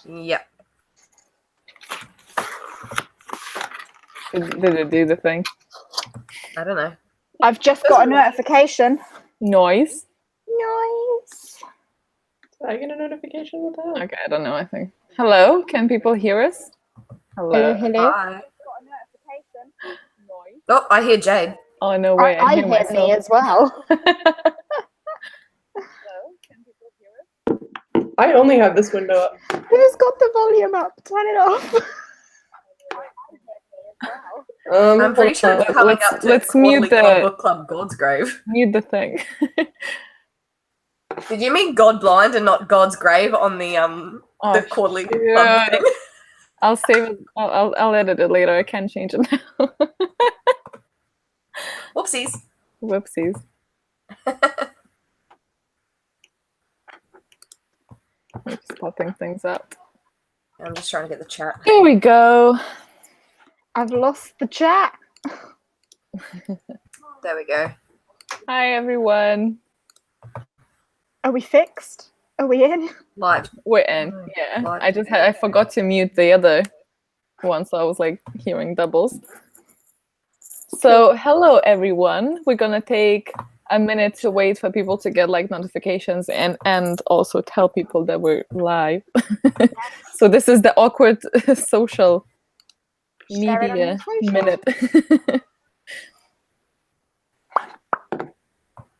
Yep. Did it do the thing? I don't know. I've just got a notification. Noise. Noise. Did I get a notification with that? Okay, I don't know. I think. Hello, can people hear us? Hello, hello. Hi. Oh, I hear Jade. Oh no way! I hear hear myself. me as well. I only have this window up. Who's got the volume up? Turn it off. I'm pretty sure it's coming up to let's mute the book club God's grave. Mute the thing. Did you mean Godblind and not God's grave on the quarterly club thing? I'll save it. I'll edit it later. I can't change it now. Whoopsies. Whoopsies. I'm just popping things up. I'm just trying to get the chat. Here we go. I've lost the chat. There we go. Hi everyone. Are we fixed? Are we in? Live. We're in. Yeah. Live. I forgot to mute the other one, so I was like hearing doubles. So hello everyone. We're gonna take a minute to wait for people to get like notifications and also tell people that we're live. So this is the awkward social media minute.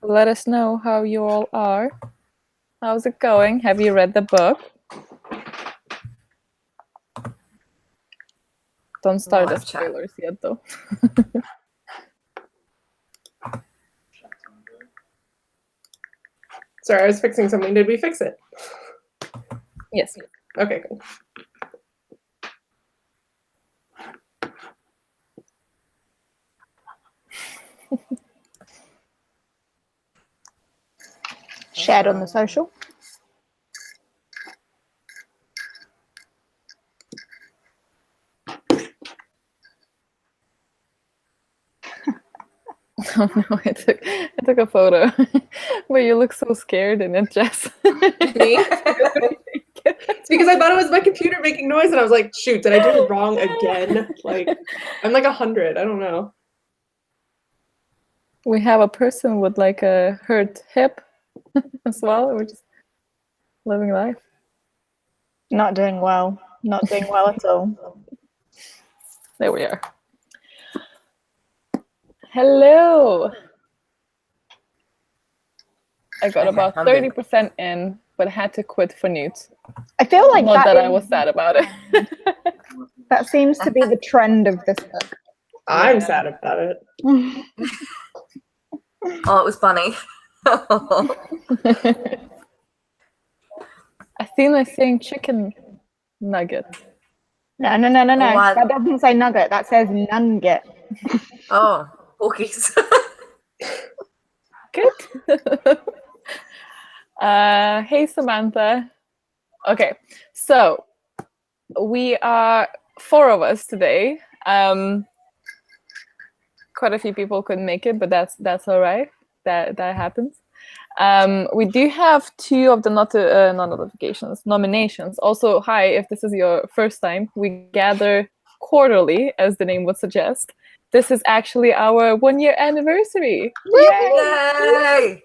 Let us know how you all are. How's it going? Have you read the book? Don't start the spoilers yet though. Sorry, I was fixing something. Did we fix it? Yes. Okay, cool. Shared on the social. Oh no, I took a photo where you look so scared in it, Jess. Me? It's because I thought it was my computer making noise and I was like, shoot, did I do it wrong again? Like, I'm like 100, I don't know. We have a person with like a hurt hip as well. We're just living life. Not doing well. Not doing well at all. There we are. Hello. I got about 30% in, but I had to quit for Newt. I feel like not that I was sad about it. That seems to be the trend of this book. I'm sad about it. Oh, it was funny. Athena's saying chicken nugget. No. That doesn't say nugget. That says nugget. Oh, porkies. Good. Hey, Samantha. Okay, so we are 4 of us today. Quite a few people couldn't make it, but that's all right. That happens. We do have 2 of the nominations. Also, hi, if this is your first time, we gather quarterly, as the name would suggest. This is actually our 1-year anniversary. Yay!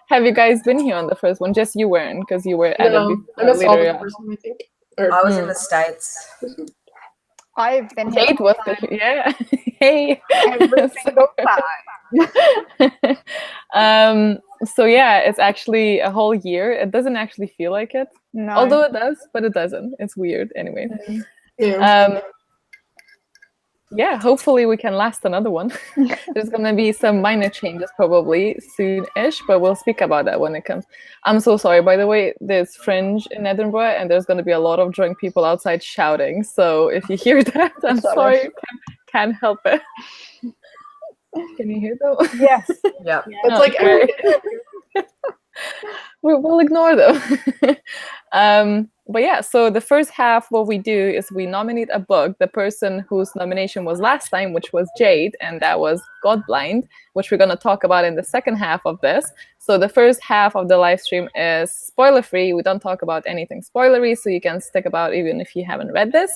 Have you guys been here on the first one? Just you weren't, because you were at No, I missed all the first one, I think. I was in the States. I've been here. Jade was the, yeah. Hey. Every single time. So yeah, it's actually a whole year. It doesn't actually feel like it. No. Although it does, but it doesn't. It's weird anyway. Yeah. Yeah, hopefully we can last another one. There's gonna be some minor changes probably soon-ish, but we'll speak about that when it comes. I'm so sorry, by the way, there's Fringe in Edinburgh and there's gonna be a lot of drunk people outside shouting. So if you hear that, I'm sorry, can't help it. Can you hear though? Yes. Yeah. It's like We'll ignore them. But yeah, so the first half, what we do is we nominate a book. The person whose nomination was last time, which was Jade, and that was Godblind, which we're going to talk about in the second half of this. So the first half of the live stream is spoiler-free. We don't talk about anything spoilery, so you can stick about even if you haven't read this.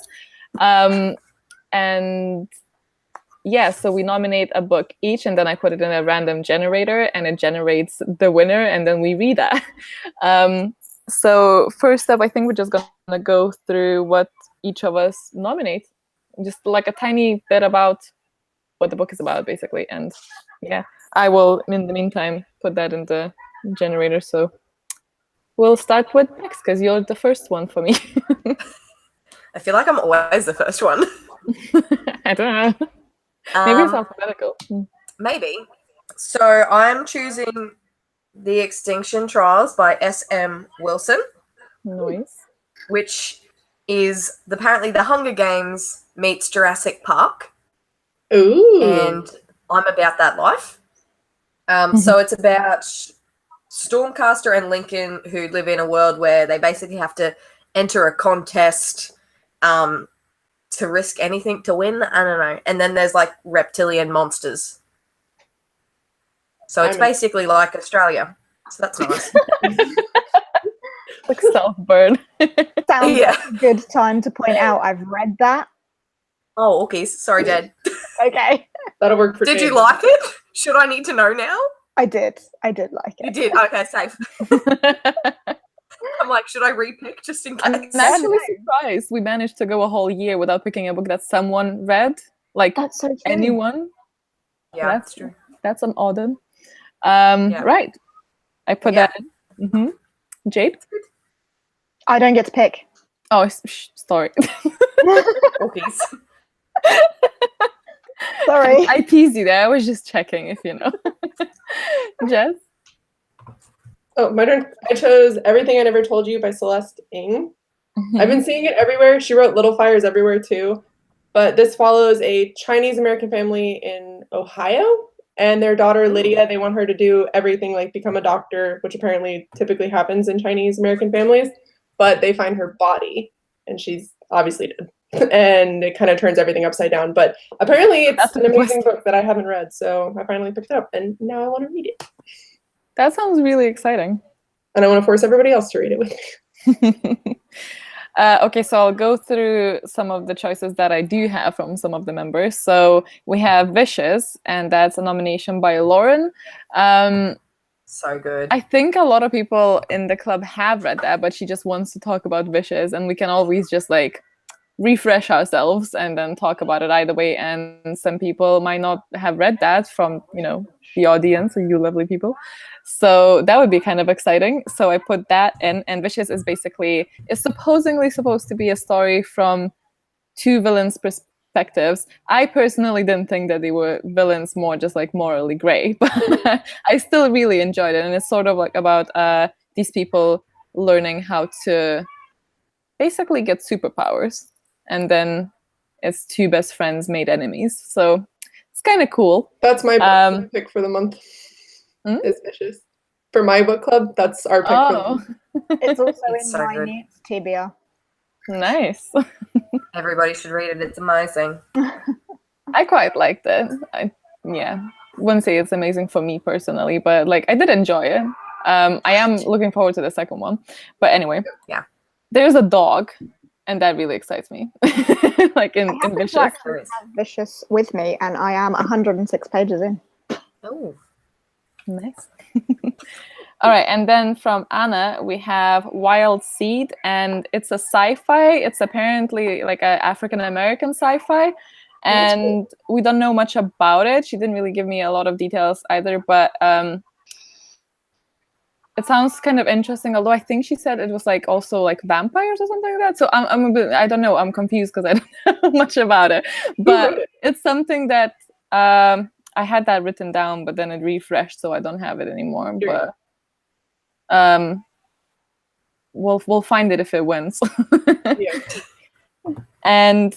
And yeah, so we nominate a book each, and then I put it in a random generator, and it generates the winner, and then we read that. So first up, I think we're just going to go through what each of us nominate. Just like a tiny bit about what the book is about, basically. And yeah, I will, in the meantime, put that in the generator. So we'll start with Bex, because you're the first one for me. I feel like I'm always the first one. I don't know. Maybe it's alphabetical. Maybe. So I'm choosing The Extinction Trials by S.M. Wilson. Nice. Which is apparently the Hunger Games meets Jurassic Park. Ooh. And I'm about that life. So it's about Stormcaster and Lincoln, who live in a world where they basically have to enter a contest to risk anything to win. I don't know. And then there's like reptilian monsters. So it's basically like Australia. So that's nice. Like self-burn. Sounds like a good time to point out I've read that. Oh, okay. Sorry, Jade. Okay. That'll work for Did Jade. you like it? Should I need to know now? I did like it. You did? Okay, safe. I'm like, should I repick just in case? I'm actually surprised we managed to go a whole year without picking a book that someone read. Like, that's so true. Anyone. Yeah, that's true. That's an odd one. Right. I put that in. Mm-hmm. Jade? I don't get to pick. Oh, sorry. Okay. Sorry. I teased you there. I was just checking if you know. Jess? Oh, my turn. I chose Everything I Never Told You by Celeste Ng. Mm-hmm. I've been seeing it everywhere. She wrote Little Fires Everywhere too. But this follows a Chinese-American family in Ohio. And their daughter, Lydia, they want her to do everything, like become a doctor, which apparently typically happens in Chinese-American families. But they find her body, and she's obviously dead. And it kind of turns everything upside down. But apparently it's an amazing book that I haven't read. So I finally picked it up, and now I want to read it. That sounds really exciting. And I want to force everybody else to read it with me. Okay, so I'll go through some of the choices that I do have from some of the members. So we have Vicious, and that's a nomination by Lauren. So good. I think a lot of people in the club have read that, but she just wants to talk about Vicious, and we can always just like refresh ourselves and then talk about it either way. And some people might not have read that from, you know, the audience or you lovely people. So that would be kind of exciting. So I put that in, and Vicious is supposedly supposed to be a story from two villains' perspectives. I personally didn't think that they were villains, more just like morally gray, but I still really enjoyed it. And it's sort of like about these people learning how to basically get superpowers. And then it's two best friends made enemies. So it's kind of cool. That's my book pick for the month. Is Vicious. For my book club, that's our pick for the month. It's also It's in so my good. notes, TBR. Nice. Everybody should read it. It's amazing. I quite liked it. Wouldn't say it's amazing for me personally, but like I did enjoy it. I am looking forward to the second one. But anyway, yeah, there's a dog, and that really excites me. Like in Vicious. Vicious with me, and I am 106 pages in. Oh, nice. All right, and then from Anna, we have Wild Seed, and it's a sci-fi. It's apparently like an African-American sci-fi, and we don't know much about it. She didn't really give me a lot of details either, but it sounds kind of interesting, although I think she said it was like also like vampires or something like that. So I'm a bit, I don't know, I'm confused because I don't know much about it. But it's something that I had that written down, but then it refreshed, so I don't have it anymore. Sure. But we'll find it if it wins. And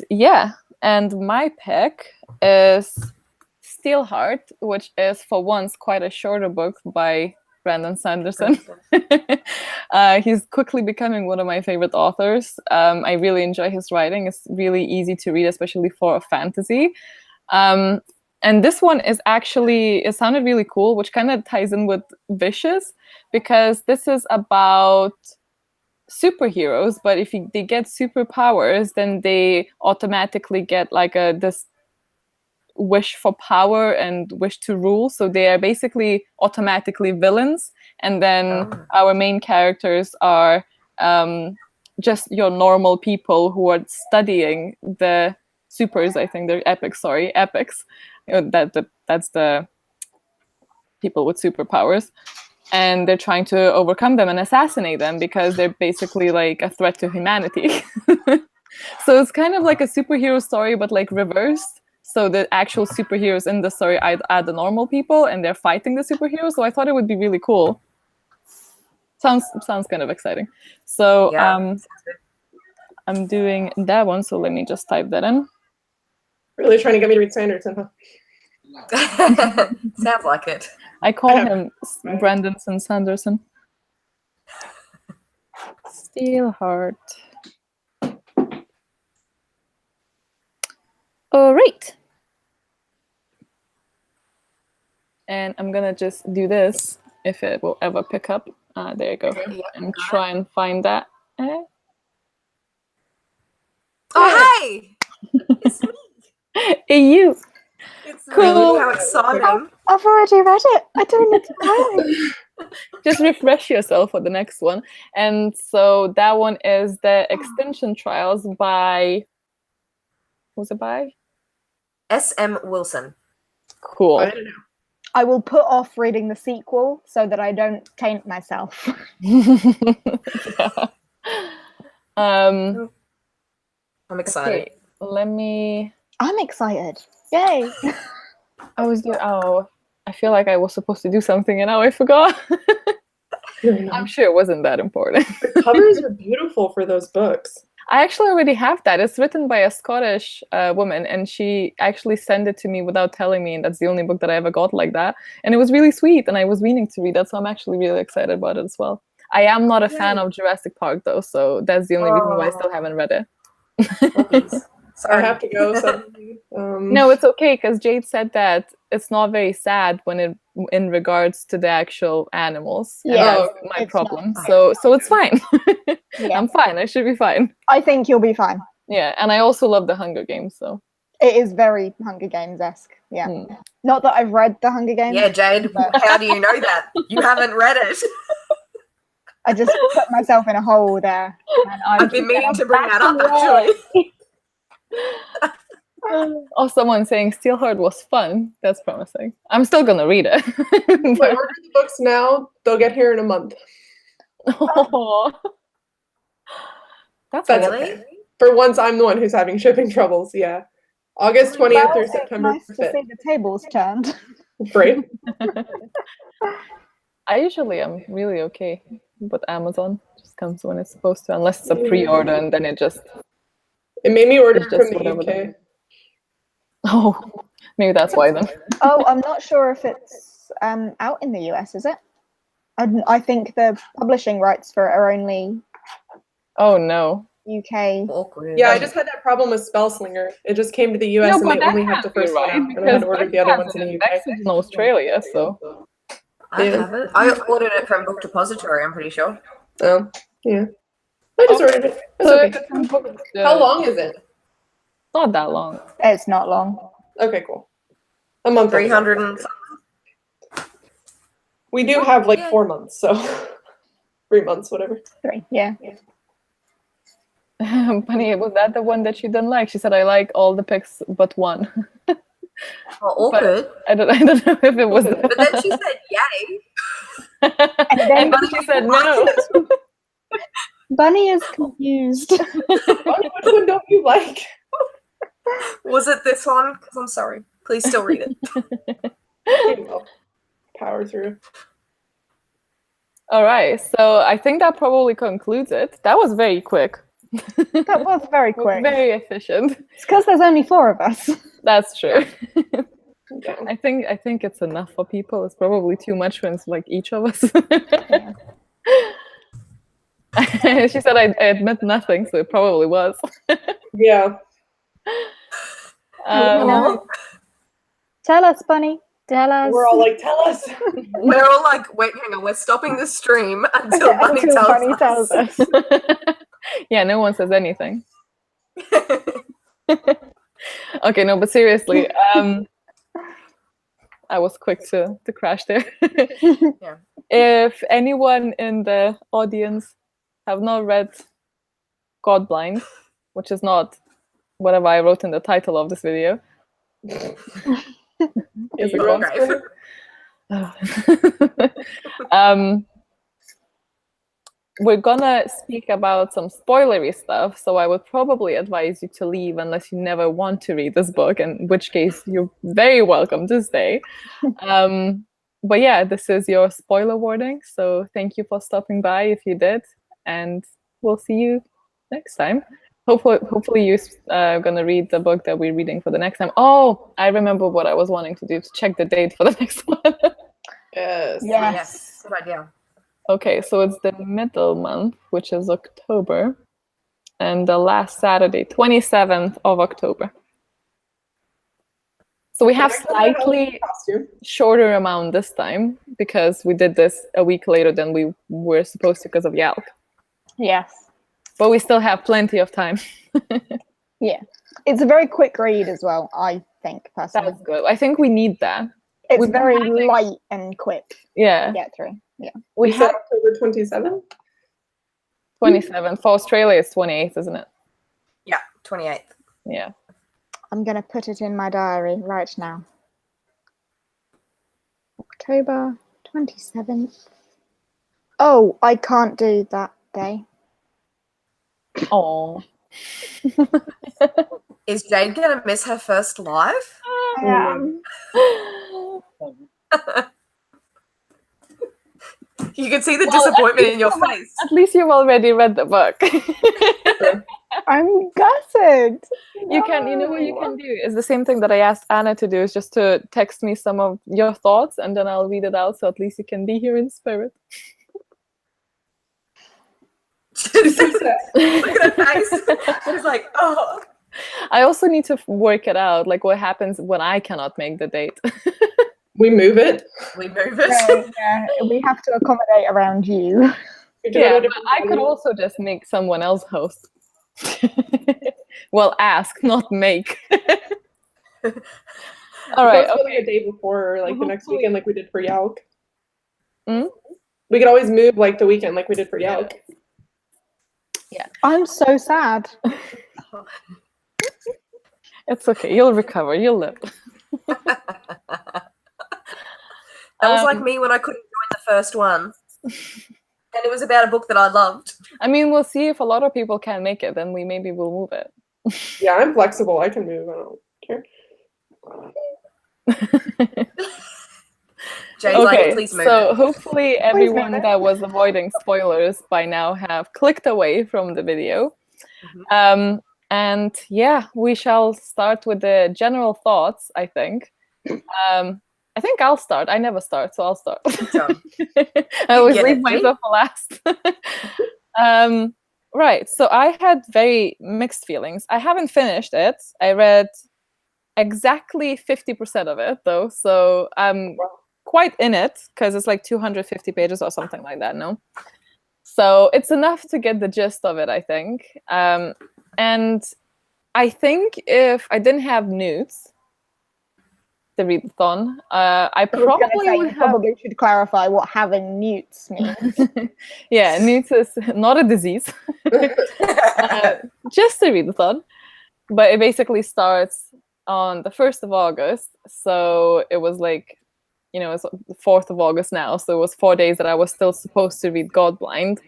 my pick is Steelheart, which is for once quite a shorter book by Brandon Sanderson. He's quickly becoming one of my favorite authors. I really enjoy his writing. It's really easy to read, especially for a fantasy. And this one is actually, it sounded really cool, which kind of ties in with Vicious, because this is about superheroes, but if they get superpowers, then they automatically get like this wish for power and wish to rule. So they are basically automatically villains. And then our main characters are just your normal people who are studying the supers. I think they're epics. That's the people with superpowers. And they're trying to overcome them and assassinate them because they're basically like a threat to humanity. So it's kind of like a superhero story, but like reversed. So the actual superheroes in the story are the normal people, and they're fighting the superheroes. So I thought it would be really cool. Sounds kind of exciting. So yeah. I'm doing that one. So let me just type that in. Really trying to get me to read Sanderson, huh? Sounds like it. I call him Brandon Sanderson. Steelheart. All right. And I'm gonna just do this if it will ever pick up. There you go. And try and find that. Oh, hey! It's me. Hey, you. It's cool. Really how exciting. I've already read it. I don't need to play. Just refresh yourself for the next one. And so that one is the Extinction Trials by... Who's it by? S.M. Wilson. Cool. I don't know. I will put off reading the sequel so that I don't taint myself. Yeah. I'm excited. Okay, let me... I'm excited. Yay. I feel like I was supposed to do something and now I forgot. I'm sure it wasn't that important. The covers are beautiful for those books. I actually already have that. It's written by a Scottish woman, and she actually sent it to me without telling me, and that's the only book that I ever got like that. And it was really sweet, and I was meaning to read that, so I'm actually really excited about it as well. I am not a fan of Jurassic Park, though, so that's the only reason why I still haven't read it. I have to go suddenly. No, it's okay, because Jade said that it's not very sad when in regards to the actual animals. Yeah, that's my problem. So it's fine. Yeah. I'm fine. I should be fine. I think you'll be fine. Yeah, and I also love the Hunger Games, so. It is very Hunger Games-esque. Yeah. Not that I've read the Hunger Games. Yeah, Jade, how do you know that? You haven't read it. I just put myself in a hole there. And I've been meaning to bring that up, actually. Oh, someone saying Steelheart was fun. That's promising. I'm still gonna read it. If I order the books now, they'll get here in a month. Oh, that's really okay. For once, I'm the one who's having shipping troubles. Yeah, August 20th or September 5th. Nice to see the tables turned. Right? I usually am really okay with Amazon. It just comes when it's supposed to, unless it's a pre-order, and then it made me order it's from just the whatever UK. Oh, maybe that's why then. Oh, I'm not sure if it's out in the US, is it? I think the publishing rights for it are only Oh no. UK. Awkward. Yeah, I just had that problem with Spellslinger. It just came to the US and they only had the first one out, and I had ordered the other ones in the UK. Next is in Australia, so. I have it. I ordered it from Book Depository, I'm pretty sure. Oh, yeah. I just ordered it. It's okay. How long is it? Not that long. It's not long. Okay, cool. A month. 300 and We do have like 4 months, so 3 months, whatever. 3, yeah. Bunny, was that the one that she didn't like? She said, I like all the picks but one. awkward. I don't know if it was. But then she said, yay. And then she said, no. Bunny is confused. Which one don't you like? Was it this one? Because I'm sorry. Please still read it. Power through. All right. So I think that probably concludes it. That was very quick. That was very quick. Very efficient. It's because there's only 4 of us. That's true. Yeah. I think it's enough for people. It's probably too much when it's like each of us. Yeah. She said I admit nothing, so it probably was. Yeah. No. Tell us, Bunny. Tell us. We're all like, tell us. We're all like, wait, hang on, we're stopping the stream until Bunny Until tells Bunny us. tells us. Yeah, no one says anything. Okay, no, but seriously, I was quick to crash there. Yeah. If anyone in the audience have not read Godblind, which is not whatever I wrote in the title of this video, is it You're Godblind? great. We're gonna speak about some spoilery stuff, so I would probably advise you to leave unless you never want to read this book, in which case you're very welcome to stay. But yeah, this is your spoiler warning, so thank you for stopping by if you did, and we'll see you next time. Hopefully you're gonna read the book that we're reading for the next time. Oh, I remember what I was wanting to do, to check the date for the next one. Yes. Yes. Good idea. Okay, so it's the middle month, which is October, and the last Saturday, 27th of October. So we have slightly shorter amount this time because we did this a week later than we were supposed to because of Yalk. Yes. But we still have plenty of time. Yeah. It's a very quick read as well, I think, personally. That's good. I think we need that. It's We've been very having- light and quick Yeah. to get through. Yeah. We We said have October 27th? 27th. For Australia, it's 28th, isn't it? Yeah, 28th. Yeah. I'm going to put it in my diary right now. October 27th. Oh, I can't do that day. Oh. Is Jade gonna miss her first live? You can see the Well, disappointment in your face. At least you've already read the book. I'm gutted. You know what you can do is the same thing that I asked Anna to do, is just to text me some of your thoughts and then I'll read it out, so at least you can be here in spirit. Look at her face. She's like, oh. I also need to work it out, like what happens when I cannot make the date. We move it. We move it. Right, yeah, we have to accommodate around you. We do it Yeah, at a but different I could time. also just make someone else host. Well, ask, not make. All right. Post it, like a day before, or like the next Hopefully- weekend, like we did for Yalk. Hmm? We could always move like the weekend, like we did for Yalk. I'm so sad. It's okay. You'll recover. You'll live. That was like me when I couldn't join the first one. And it was about a book that I loved. I mean, we'll see if a lot of people can make it, then maybe we'll move it. Yeah, I'm flexible. I can move. I don't care. Jade's like, Okay, please move. so hopefully everyone move it. that was avoiding spoilers by now have clicked away from the video. Mhm. And yeah, we shall start with the general thoughts, I think. I think I'll start. I never start, so I'll start. John. I always get leave it, myself for last. Right, so I had very mixed feelings. I haven't finished it. I read exactly 50% of it, though, so I'm quite in it, because it's like 250 pages or something like that, no? So it's enough to get the gist of it, I think. And I think if I didn't have newts to readathon, I probably should clarify what having newts means. Yeah, newts is not a disease. Just a readathon. But it basically starts on the 1st of August. So it was like, you know, it's the 4th of August now. So it was 4 days that I was still supposed to read Godblind.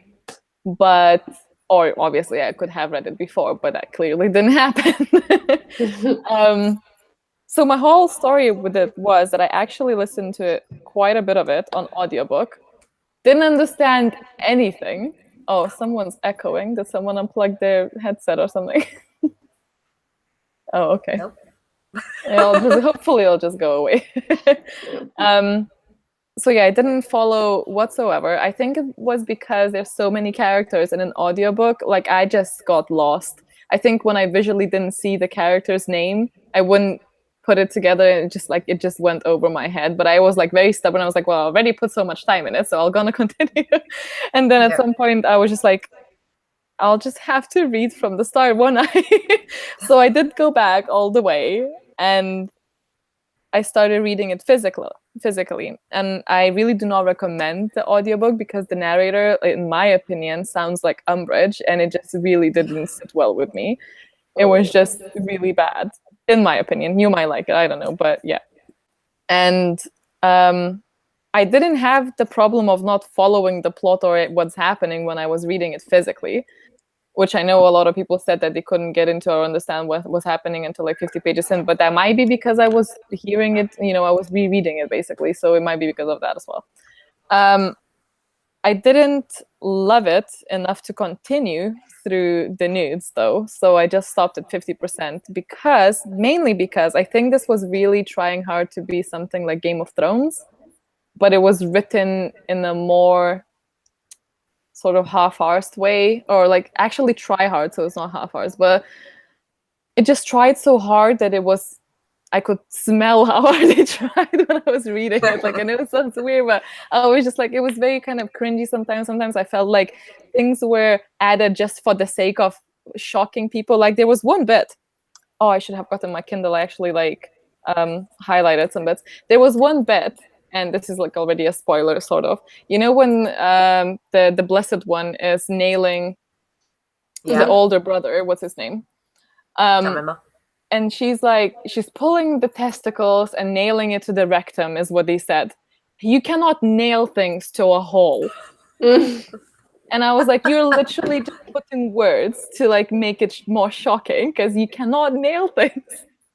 But, or obviously I could have read it before, but that clearly didn't happen. So my whole story with it was that I actually listened to quite a bit of it on audiobook. Didn't understand anything. Oh, someone's echoing. Did someone unplug their headset or something? Oh, okay. Nope. Hopefully it'll just go away. So yeah, I didn't follow whatsoever. I think it was because there's so many characters in an audiobook, like I just got lost. I think when I visually didn't see the character's name, I wouldn't put it together, and it just went over my head. But I was like very stubborn. I was like, well, I already put so much time in it, so I'm gonna continue. And then at some point I was just like, I'll just have to read from the start, won't I? So I did go back all the way, and I started reading it physically. And I really do not recommend the audiobook because the narrator, in my opinion, sounds like Umbridge, and it just really didn't sit well with me. It was just really bad, in my opinion. You might like it, I don't know, but yeah. And I didn't have the problem of not following the plot or what's happening when I was reading it physically, which I know a lot of people said that they couldn't get into or understand what was happening until like 50 pages in, but that might be because I was hearing it, I was rereading it basically, so it might be because of that as well. I didn't love it enough to continue through the nudes though, so I just stopped at 50% mainly because I think this was really trying hard to be something like Game of Thrones, but it was written in a more sort of half-arsed way, or like actually try hard, so it's not half-arsed, but it just tried so hard that I could smell how hard they tried when I was reading it. Like, I know it sounds weird, but I was just like, it was very kind of cringy sometimes. Sometimes I felt like things were added just for the sake of shocking people. Like there was one bit, I should have gotten my Kindle. I actually highlighted some bits. There was one bit, and this is like already a spoiler sort of. When the Blessed One is nailing the older brother, what's his name? Can't remember. And she's pulling the testicles and nailing it to the rectum, is what they said. You cannot nail things to a hole. And I was like, you're literally just putting words to like make it more shocking, because you cannot nail things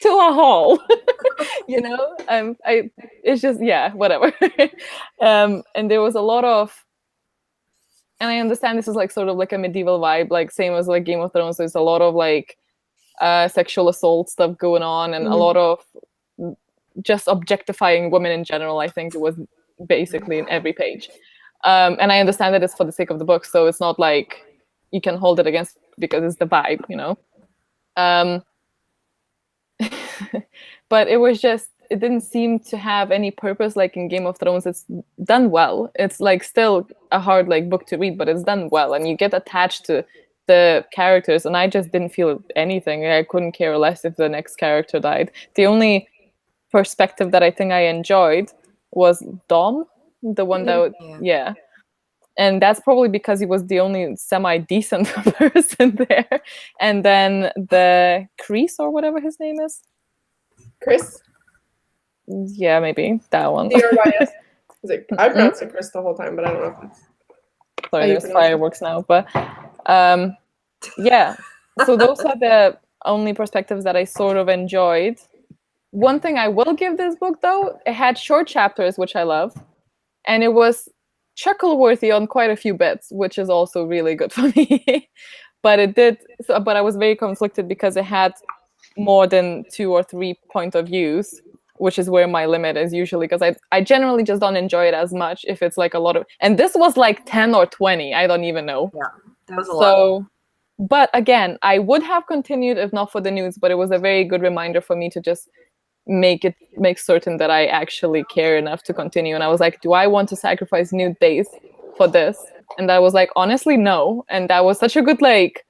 to a hole. It's just, yeah, whatever. And there was a lot of, and I understand this is like sort of like a medieval vibe, like same as like Game of Thrones. There's a lot of like sexual assault stuff going on, and a lot of just objectifying women in general. I think it was basically in every page. And I understand that it's for the sake of the book, so it's not like you can hold it against because it's the vibe, But it was just, it didn't seem to have any purpose like in Game of Thrones. It's done well. It's like still a hard like book to read, but it's done well, and you get attached to the characters, and I just didn't feel anything. I couldn't care less if the next character died. The only perspective that I think I enjoyed was Dom, the one that yeah. And that's probably because he was the only semi-decent person there. And then the Chris, or whatever his name is. Chris? Yeah, maybe that one. I pronounced it Chris the whole time, but I don't know if it's... Sorry, there's fireworks now. But yeah, so those are the only perspectives that I sort of enjoyed. One thing I will give this book, though, it had short chapters, which I love. And it was chuckle-worthy on quite a few bits, which is also really good for me. But I was very conflicted because it had more than 2 or 3 point of views, which is where my limit is usually, because I generally just don't enjoy it as much if it's like a lot of, and this was like 10 or 20, I don't even know. Yeah, that was a lot. But again, I would have continued if not for the news, but it was a very good reminder for me to just make certain that I actually care enough to continue. And I was like, do I want to sacrifice nude days for this? And I was like, honestly, no. And that was such a good like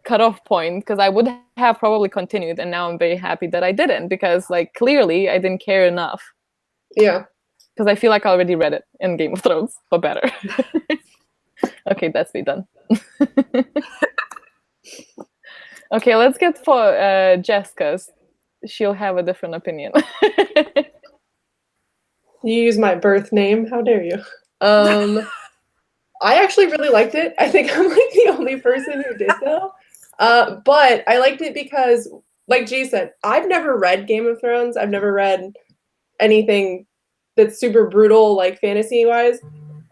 cutoff point, because I would have probably continued, and now I'm very happy that I didn't, because like clearly I didn't care enough. Yeah. Because I feel like I already read it in Game of Thrones, but better. Okay, that's me done. Okay, let's get for Jessica's. She'll have a different opinion. You use my birth name. How dare you? I actually really liked it. I think I'm like the only person who did so. But I liked it because, like Jay said, I've never read Game of Thrones. I've never read anything that's super brutal, like fantasy-wise.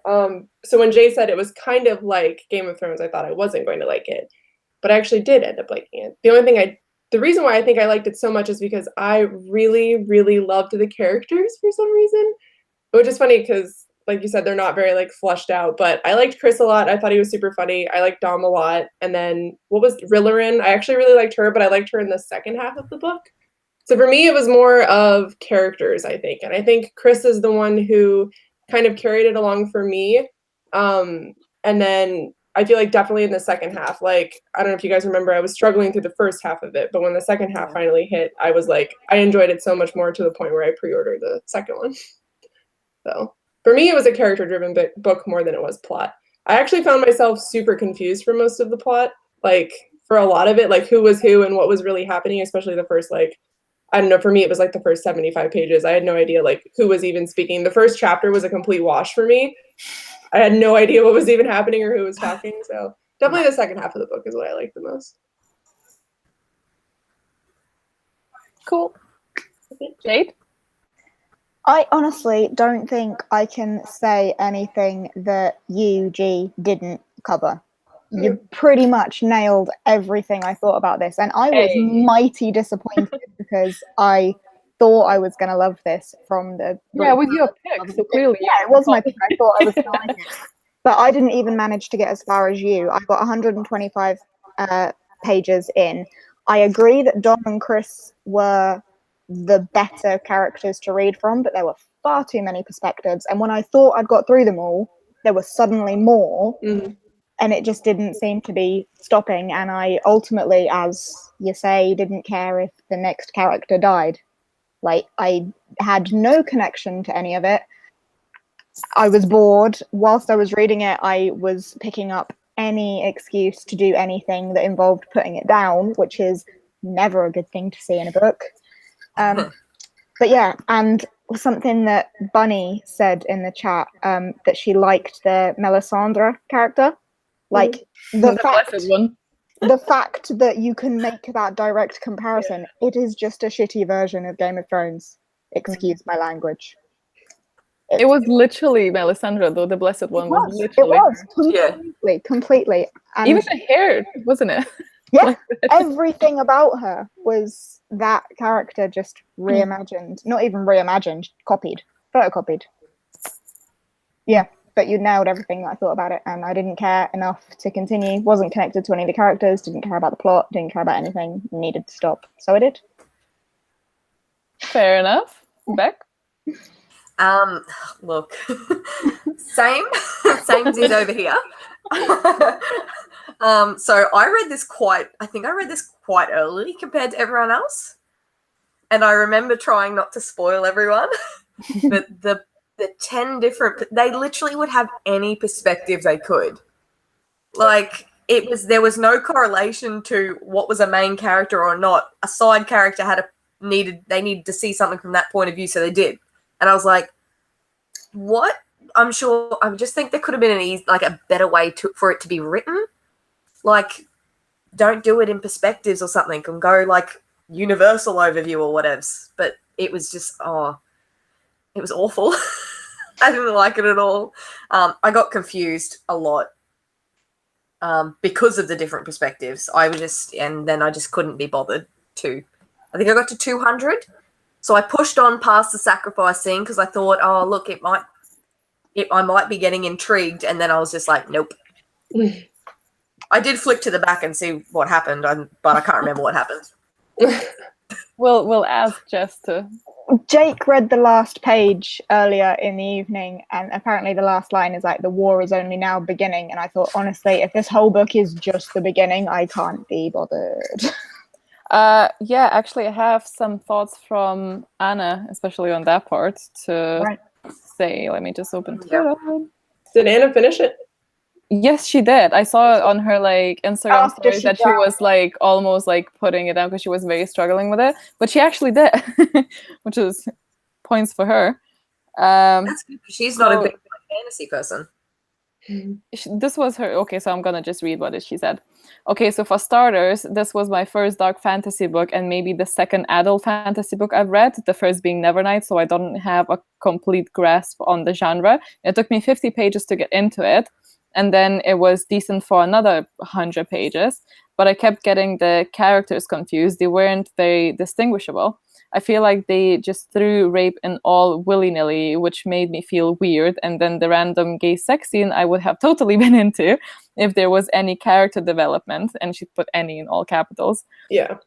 So when Jay said it was kind of like Game of Thrones, I thought I wasn't going to like it. But I actually did end up liking it. The only thing I the reason why I think I liked it so much is because I really, really loved the characters for some reason, which is funny because, like you said, they're not very like fleshed out. But I liked Chris a lot. I thought he was super funny. I liked Dom a lot. And then what was Rillarin? I actually really liked her, but I liked her in the second half of the book. So for me, it was more of characters, I think. And I think Chris is the one who kind of carried it along for me. And then I feel like definitely in the second half, like, I don't know if you guys remember, I was struggling through the first half of it. But when the second half finally hit, I was like, I enjoyed it so much more to the point where I pre-ordered the second one. So for me, it was a character-driven book more than it was plot. I actually found myself super confused for most of the plot. Like, for a lot of it, like, who was who and what was really happening, especially the first, like, I don't know, for me, it was like the first 75 pages. I had no idea like who was even speaking. The first chapter was a complete wash for me. I had no idea what was even happening or who was talking. So definitely the second half of the book is what I like the most. Cool. Jade? I honestly don't think I can say anything that you, G, didn't cover. You pretty much nailed everything I thought about this. And I was mighty disappointed because I thought I was going to love this from the... Yeah, it was your pick, so clearly. Yeah, it was my pick. I thought I was going to like it. But I didn't even manage to get as far as you. I got 125 pages in. I agree that Dom and Chris were the better characters to read from, but there were far too many perspectives. And when I thought I'd got through them all, there was suddenly more. Mm-hmm. And it just didn't seem to be stopping. And I ultimately, as you say, didn't care if the next character died. Like, I had no connection to any of it. I was bored. Whilst I was reading it, I was picking up any excuse to do anything that involved putting it down, which is never a good thing to see in a book. But yeah, and something that Bunny said in the chat, that she liked the Melisandre character. Like, the fact that you can make that direct comparison, it is just a shitty version of Game of Thrones. Excuse my language. It was literally Melisandre, though. The Blessed One was literally. It was completely. And even the hair, wasn't it? Yeah, everything about her was that character just reimagined. Not even reimagined, copied, photocopied. Yeah. But you nailed everything that I thought about it, and I didn't care enough to continue. Wasn't connected to any of the characters, didn't care about the plot, didn't care about anything, needed to stop. So I did. Fair enough. Beck? Look, same did over here. So I read this quite early compared to everyone else. And I remember trying not to spoil everyone, but the 10 different, they literally would have any perspective they could. Like, there was no correlation to what was a main character or not. A side character they needed to see something from that point of view, so they did. And I was like, what? I just think there could have been a better way for it to be written. Like, don't do it in perspectives or something, and go like universal overview or whatever. But it was just, it was awful. I didn't like it at all. I got confused a lot because of the different perspectives. And then I just couldn't be bothered to. I think I got to 200. So I pushed on past the sacrifice scene because I thought, oh, look, I might be getting intrigued. And then I was just like, nope. I did flick to the back and see what happened, but I can't remember what happened. We'll ask Jess to. Jake read the last page earlier in the evening, and apparently the last line is like, the war is only now beginning. And I thought, honestly, if this whole book is just the beginning, I can't be bothered. Yeah, actually, I have some thoughts from Anna, especially on that part, to say. Let me just open it up. Did Anna finish it? Yes, she did. I saw it on her Instagram stories that she was almost putting it down because she was very struggling with it. But she actually did, which is points for her. That's good. She's not a big fantasy person. This was her. Okay, so I'm gonna just read what she said. Okay, so for starters, this was my first dark fantasy book and maybe the second adult fantasy book I've read, the first being Nevernight, so I don't have a complete grasp on the genre. It took me 50 pages to get into it. And then it was decent for another 100 pages. but I kept getting the characters confused. They weren't very distinguishable. I feel like they just threw rape in all willy-nilly, which made me feel weird. And then the random gay sex scene I would have totally been into if there was any character development, and she put any in all capitals. Yeah.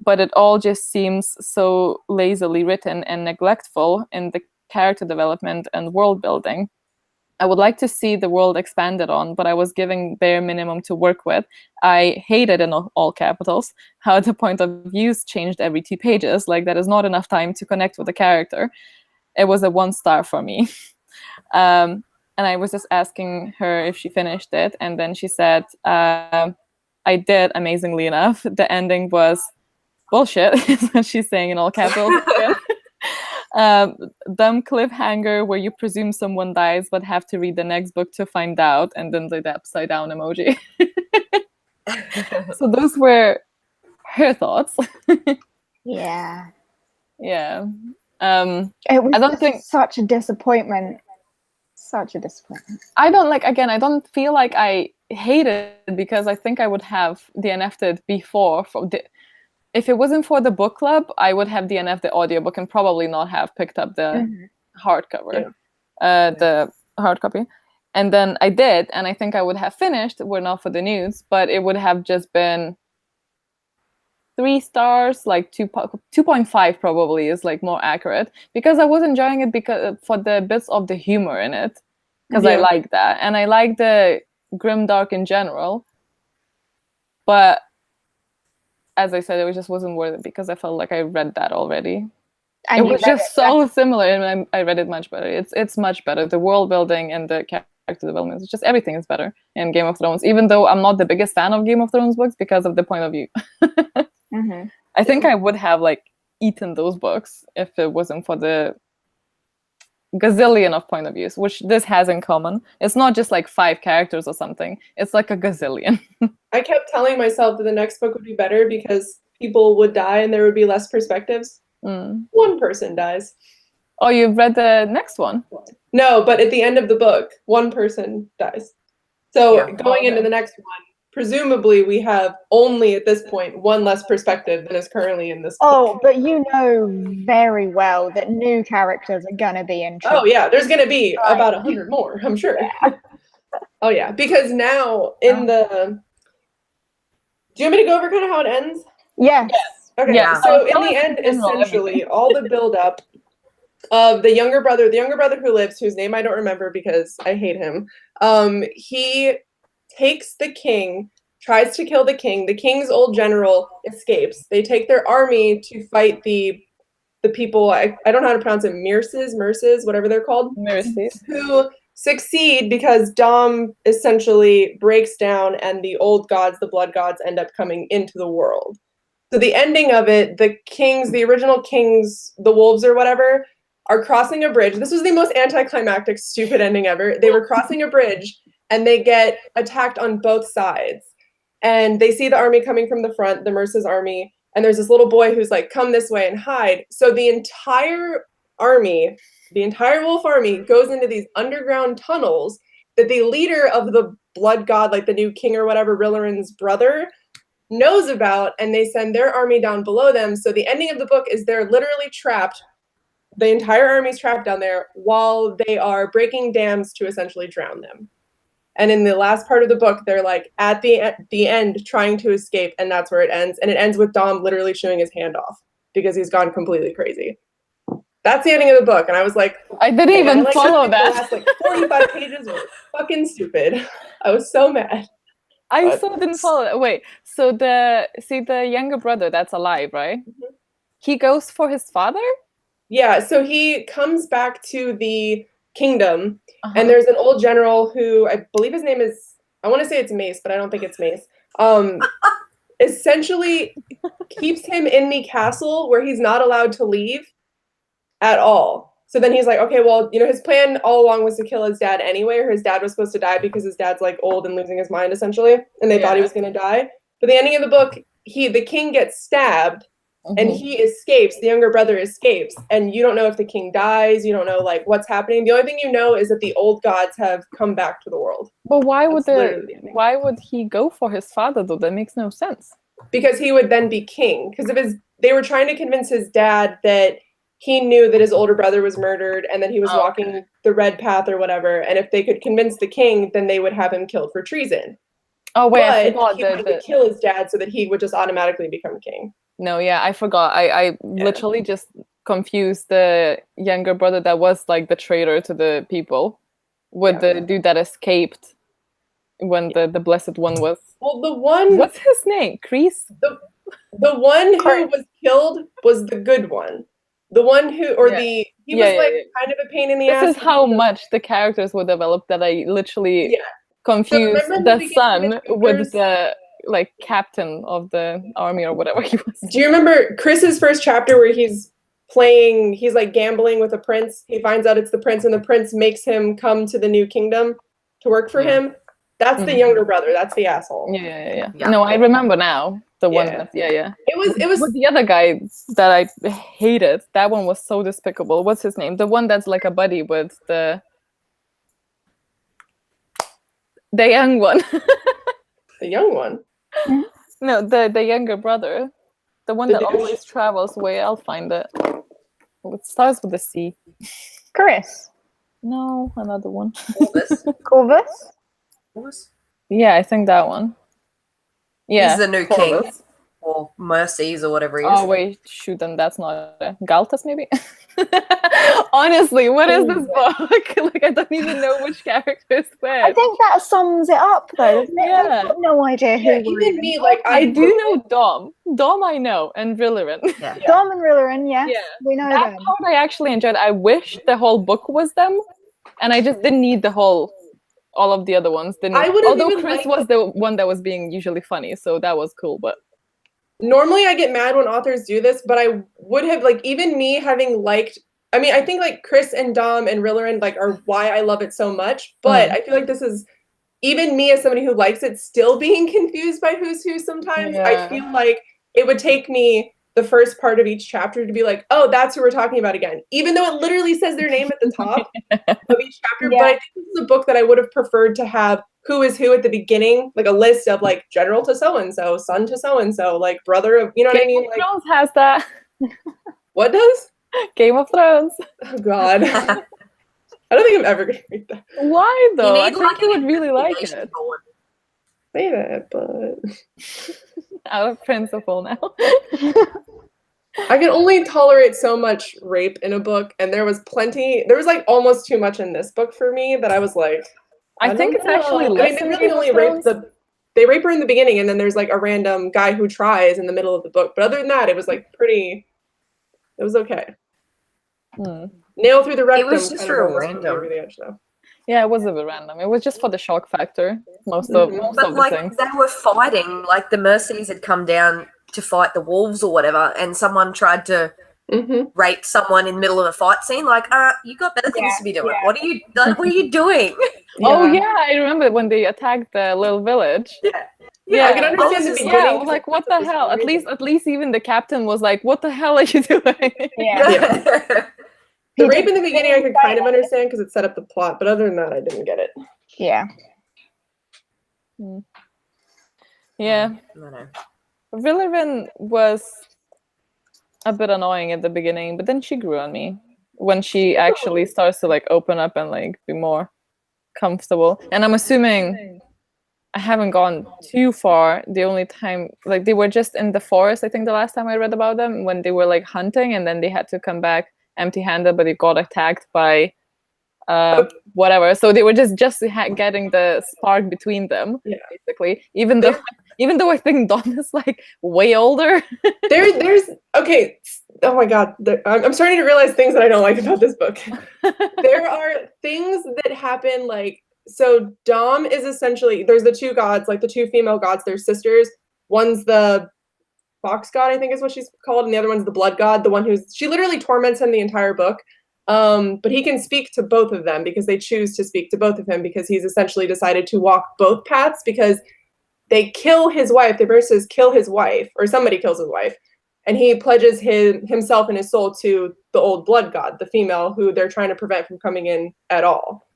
But it all just seems so lazily written and neglectful in the character development and world building. I would like to see the world expanded on, but I was giving bare minimum to work with. I hated, in all capitals, how the point of views changed every 2 pages. Like, that is not enough time to connect with the character. It was a 1 star for me. And I was just asking her if she finished it, and then she said, I did, amazingly enough. The ending was bullshit, is what she's saying in all capitals. Dumb cliffhanger where you presume someone dies but have to read the next book to find out, and then the upside down emoji. So those were her thoughts. Yeah. Yeah. It was I don't think such a disappointment. Such a disappointment. I don't feel like I hated it, because I think I would have DNF'd it before. If it wasn't for the book club, I would have DNF'd the audiobook and probably not have picked up the hardcover, the hard copy. And then I did, and I think I would have finished, were not for the news, but it would have just been 3 stars, like 2.5 probably is like more accurate, because I was enjoying it because for the bits of the humor in it, because I like that, and I like the grimdark in general. But as I said, it just wasn't worth it because I felt like I read that already. And it was just so similar, and I read it much better. It's much better. The world building and the character development, it's just everything is better in Game of Thrones, even though I'm not the biggest fan of Game of Thrones books because of the point of view. I think I would have like eaten those books if it wasn't for the gazillion of point of views, which this has in common. It's not just like 5 characters or something. It's like a gazillion. I kept telling myself that the next book would be better because people would die and there would be less perspectives. 1 person dies. Oh, you've read the next one? No, but at the end of the book, 1 person dies. So going into the next one, presumably we have only at this point 1 less perspective than is currently in this book. Oh, but you know very well that new characters are gonna be in trouble. Oh yeah, there's gonna be about 100 more, I'm sure. Oh yeah, because now in the... Do you want me to go over kind of how it ends? Yes. Okay, so in the end, essentially, all the build-up of the younger brother who lives, whose name I don't remember because I hate him, he takes the king, tries to kill the king. The king's old general escapes. They take their army to fight the people, I don't know how to pronounce it, Merces, whatever they're called. Merces. Who succeed because Dom essentially breaks down and the old gods, the blood gods, end up coming into the world. So the ending of it, the original kings, the wolves or whatever, are crossing a bridge. This was the most anticlimactic, stupid ending ever. They were crossing a bridge and they get attacked on both sides. And they see the army coming from the front, the Merce's army, and there's this little boy who's like, come this way and hide. So the entire army, the entire wolf army goes into these underground tunnels that the leader of the blood god, like the new king or whatever, Rillarin's brother, knows about, and they send their army down below them. So the ending of the book is they're literally trapped. The entire army's trapped down there while they are breaking dams to essentially drown them. And in the last part of the book, they're like at the end trying to escape, and that's where it ends. And it ends with Dom literally chewing his hand off because he's gone completely crazy. That's the ending of the book, and I was like, I didn't even follow that. The last like 45 pages were fucking stupid. I was so mad. I still didn't follow that. Wait, so the younger brother that's alive, right? He goes for his father? Yeah, so he comes back to the kingdom, and there's an old general who I believe his name is, I want to say it's Mace, but I don't think it's Mace. Essentially keeps him in the castle where he's not allowed to leave at all. So then he's like, okay, well, you know, his plan all along was to kill his dad anyway, or his dad was supposed to die because his dad's like old and losing his mind essentially, and they thought he was going to die. But the ending of the book, the king gets stabbed, and he escapes. The younger brother escapes, and you don't know if the king dies. You don't know like what's happening. The only thing you know is that the old gods have come back to the world. But why would That's why would he go for his father though? That makes no sense. Because he would then be king. Because they were trying to convince his dad that he knew that his older brother was murdered and that he was walking the red path or whatever. And if they could convince the king, then they would have him killed for treason. Oh wait, but I forgot he wanted to kill his dad so that he would just automatically become king. No, yeah, I forgot. I literally just confused the younger brother that was like the traitor to the people with the dude that escaped when the Blessed One was. Well, the one. What's his name? Kreese? The one who was killed was the good one. The one who, he was kind of a pain in the ass. This is how much the characters were developed that I literally confused the son with the like captain of the army or whatever he was. Do you remember Chris's first chapter where he's like gambling with a prince? He finds out it's the prince, and the prince makes him come to the new kingdom to work for him. That's the younger brother. That's the asshole. Yeah. No, I remember now. The one that, It was with the other guy that I hated. That one was so despicable. What's his name? The one that's like a buddy with the young one. The young one? No, the younger brother. The one that always travels away. I'll find it. It starts with a C. Chris. No, another one. Corvus? Yeah, I think that one. Yeah, he's the new king, or Mercies, or whatever he is. Oh wait, shoot, then that's not Galtas, maybe. Honestly, what is this book? Like, I don't even know which characters where. I think that sums it up, though. Doesn't it? Yeah. I've got no idea who. Even me, like I do know Dom. Dom, I know, and Rillarin. Yeah. Dom and Rillarin, yes, we know that them. part I actually enjoyed. I wish the whole book was them, and I just didn't need all of the other ones. Although Chris was the one that was being usually funny, so that was cool. But normally I get mad when authors do this, but I would have, like, even me having liked, I mean, I think like Chris and Dom and Rillarin like are why I love it so much, but I feel like this is, even me as somebody who likes it, still being confused by who's who sometimes. I feel like it would take me the first part of each chapter to be like, oh, that's who we're talking about again, even though it literally says their name at the top of each chapter. But I think this is a book that I would have preferred to have who is who at the beginning, like a list of like general to so-and-so, son to so-and-so, like brother of, you know what I mean? Game of Thrones has that. What does? Game of Thrones. Oh God. I don't think I'm ever gonna read that. Why though? I think you would really like it. Say that, but out of principle now. I can only tolerate so much rape in a book, and there was like almost too much in this book for me that I was like, I think it's actually less. They really only rape her in the beginning, and then there's like a random guy who tries in the middle of the book. But other than that, it was like it was okay. Nail through the rectum. It was just for a random. Over the edge, though. Yeah, it was a bit random. It was just for the shock factor. Most of the things. They were fighting, like the Mercies had come down to fight the wolves or whatever, and someone tried to rape someone in the middle of a fight scene. Like, you got better things to be doing. What are you doing? Oh yeah, I remember when they attacked the little village. Yeah, I can understand the beginning. I was like, what the hell? At least even the captain was like, what the hell are you doing? The rape in the beginning I could kind of understand because it set up the plot, but other than that, I didn't get it. Yeah. Yeah. Rillarin was a bit annoying at the beginning, but then she grew on me when she actually starts to like open up and like be more comfortable. And I'm assuming I haven't gone too far. The only time, like, they were just in the forest, I think the last time I read about them, when they were like hunting, and then they had to come back empty-handed, but they got attacked by whatever. So they were just getting the spark between them, basically. Even though I think Dawn is like way older. there's okay. Oh my God, I'm starting to realize things that I don't like about this book. There are things that happen, like, so Dom is essentially, there's the two gods, like the two female gods, they're sisters. One's the fox god, I think is what she's called, and the other one's the blood god, the one she literally torments him the entire book. But he can speak to both of them because they choose to speak to both of him, because he's essentially decided to walk both paths, because they kill his wife. The verse says kill his wife, or somebody kills his wife. and he pledges himself and his soul to the old blood god, the female who they're trying to prevent from coming in at all.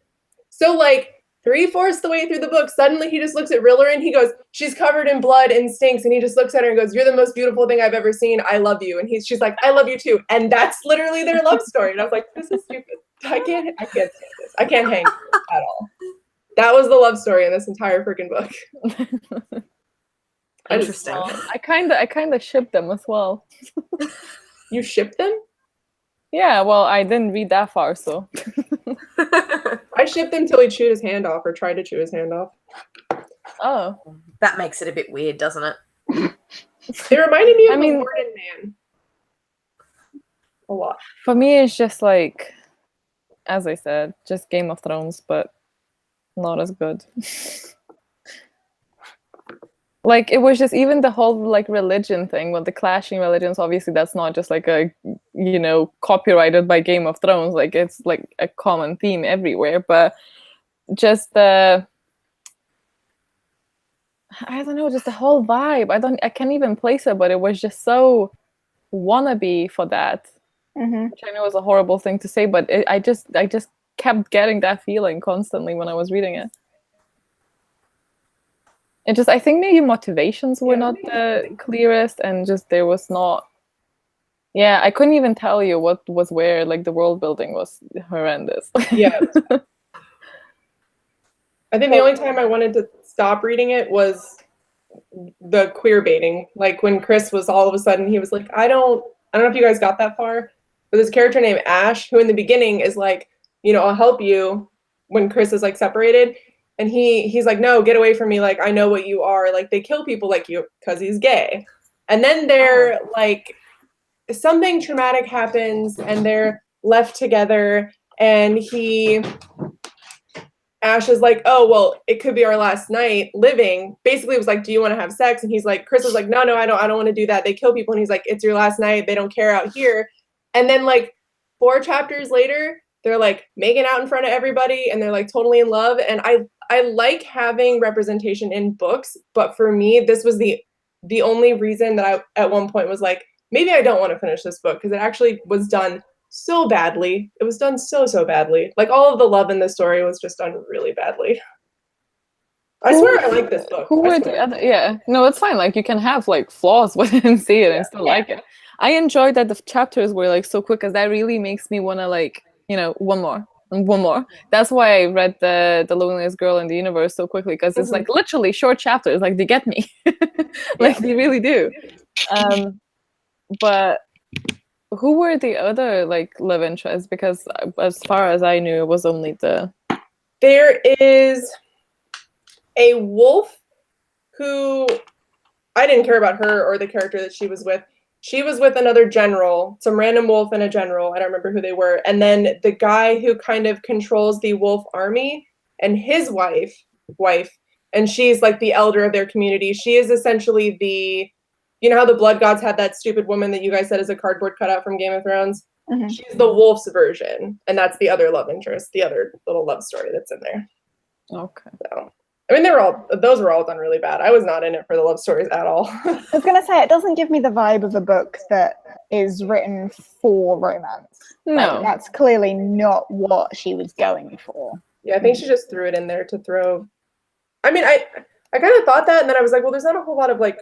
So like 3/4 the way through the book, suddenly he just looks at Riller and he goes, she's covered in blood and stinks, and he just looks at her and goes, you're the most beautiful thing I've ever seen, I love you. And she's like, I love you too. And that's literally their love story. And I was like, this is stupid. I can't stand this. I can't hang at all. That was the love story in this entire freaking book. Interesting. I kind of ship them as well. You ship them? Yeah, well, I didn't read that far, so. I shipped him till he chewed his hand off, or tried to chew his hand off. Oh. That makes it a bit weird, doesn't it? It reminded me of the Warden Man. A lot. For me, it's just like, as I said, just Game of Thrones, but not as good. Like, it was just even the whole like religion thing with the clashing religions. Obviously, that's not just like a, you know, copyrighted by Game of Thrones. Like, it's like a common theme everywhere. But just the, I don't know, just the whole vibe. I can't even place it, but it was just so wannabe for that. Mm-hmm. Which I know is a horrible thing to say, but I just kept getting that feeling constantly when I was reading it. It just, I think maybe motivations were not the clearest, and just there was not, yeah, I couldn't even tell you what was where, like the world building was horrendous. Yeah. I think the only time I wanted to stop reading it was the queer baiting. Like when Chris was all of a sudden, he was like, I don't know if you guys got that far, but this character named Ash, who in the beginning is like, you know, I'll help you when Chris is like separated. And he's like, no, get away from me. Like, I know what you are. Like, they kill people like you because he's gay. And then they're like, something traumatic happens and they're left together. And Ash is like, oh, well, it could be our last night living. Basically, it was like, do you want to have sex? And he's like, Chris is like, no, I don't want to do that. They kill people. And he's like, it's your last night. They don't care out here. And then like 4 chapters later, they're like making out in front of everybody and they're like totally in love. And I like having representation in books, but for me, this was the only reason that I at one point was like, maybe I don't want to finish this book, because it actually was done so badly. It was done so badly. Like all of the love in the story was just done really badly. I swear I like this book. Who were the other? Yeah, no, it's fine. Like you can have like flaws with it and see it and still like it. I enjoyed that the chapters were like so quick, because that really makes me want to like, you know, one more. That's why I read the Loneliest Girl in the Universe so quickly, because it's like literally short chapters. Like they get me, like they really do. But who were the other like love interests? Because as far as I knew, it was only the. There is a wolf who I didn't care about her or the character that she was with. She was with another general, some random wolf and a general. I don't remember who they were. And then the guy who kind of controls the wolf army, and his wife, and she's like the elder of their community. She is essentially the, you know how the blood gods had that stupid woman that you guys said is a cardboard cutout from Game of Thrones? Mm-hmm. She's the wolf's version. And that's the other love interest, the other little love story that's in there. Okay. So. I mean, those were all done really bad. I was not in it for the love stories at all. I was going to say, it doesn't give me the vibe of a book that is written for romance. No. Like, that's clearly not what she was going for. Yeah, I think she just threw it in there to throw. I mean, I kind of thought that, and then I was like, well, there's not a whole lot of like,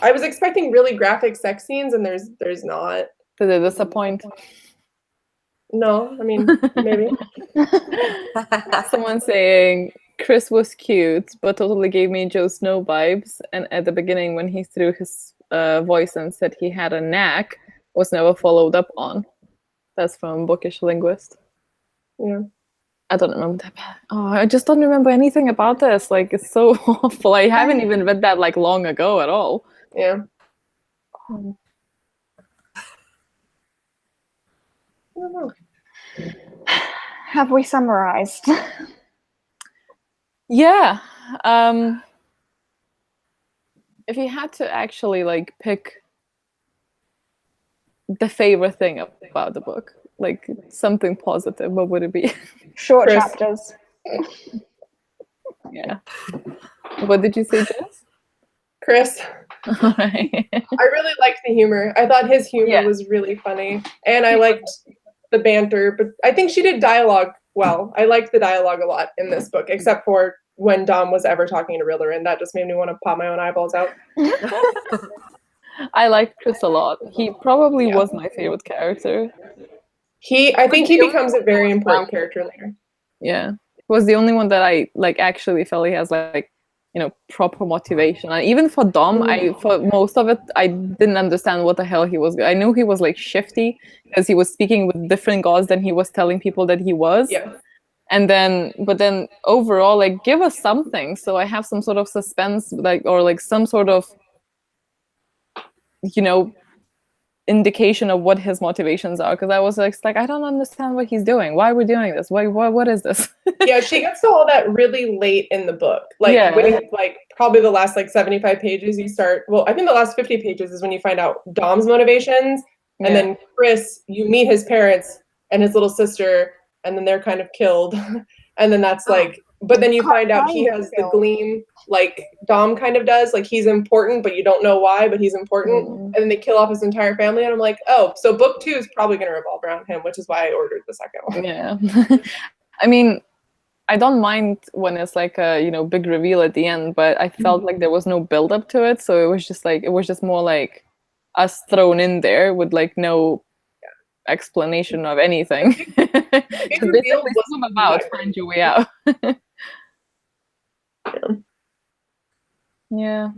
I was expecting really graphic sex scenes, and there's not. Did it disappoint? No, I mean, maybe. Someone saying Chris was cute, but totally gave me Joe Snow vibes. And at the beginning, when he threw his voice and said he had a knack, was never followed up on. That's from Bookish Linguist. Yeah. I don't remember that. Oh, I just don't remember anything about this. Like, it's so awful. I haven't even read that like long ago at all. Yeah. I don't know. Have we summarized? Yeah. If you had to actually like pick the favorite thing about the book, like something positive, what would it be? Short Chris. chapters. Yeah. What did you say, Jess? Chris. Right. I really liked the humor. I thought his humor was really funny, and I liked the banter. But I think she did dialogue well. I liked the dialogue a lot in this book, except for when Dom was ever talking to Riddler, and that just made me want to pop my own eyeballs out. I liked Chris a lot. He probably was my favorite character. I think he becomes a very important character later. Yeah, he was the only one that I like actually felt he has like, you know, proper motivation. And even for Dom, for most of it, I didn't understand what the hell he was. I knew he was like shifty because he was speaking with different gods than he was telling people that he was. Yeah. And then, but then overall, like, give us something so I have some sort of suspense, like, or like some sort of, you know, indication of what his motivations are, because I was like, I don't understand what he's doing. Why are we doing this? What is this? Yeah, she gets to all that really late in the book. Like, like probably the last like 75 pages you start. Well, I think the last 50 pages is when you find out Dom's motivations, and then Chris, you meet his parents and his little sister, and then they're kind of killed, and then that's like. But then you find out he has the gleam, like Dom kind of does. Like, he's important, but you don't know why, but he's important. And then they kill off his entire family. And I'm like, oh, so book 2 is probably going to revolve around him, which is why I ordered the second one. Yeah. I mean, I don't mind when it's like a, you know, big reveal at the end, but I felt like there was no build up to it. So it was just more like us thrown in there with like no explanation of anything. Just basically swim about, find your way out. Yeah.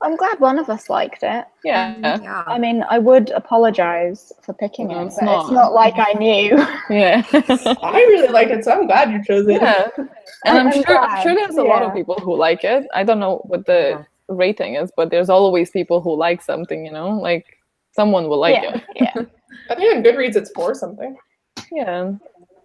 I'm glad one of us liked it. Yeah. I mean, I would apologize for picking it, but it's not like I knew. Yeah. I really liked it, so I'm glad you chose it. Yeah. And I'm sure there's a lot of people who like it. I don't know what the rating is, but there's always people who like something, you know? Like, someone will like it. Yeah. I think on Goodreads it's 4 something. Yeah.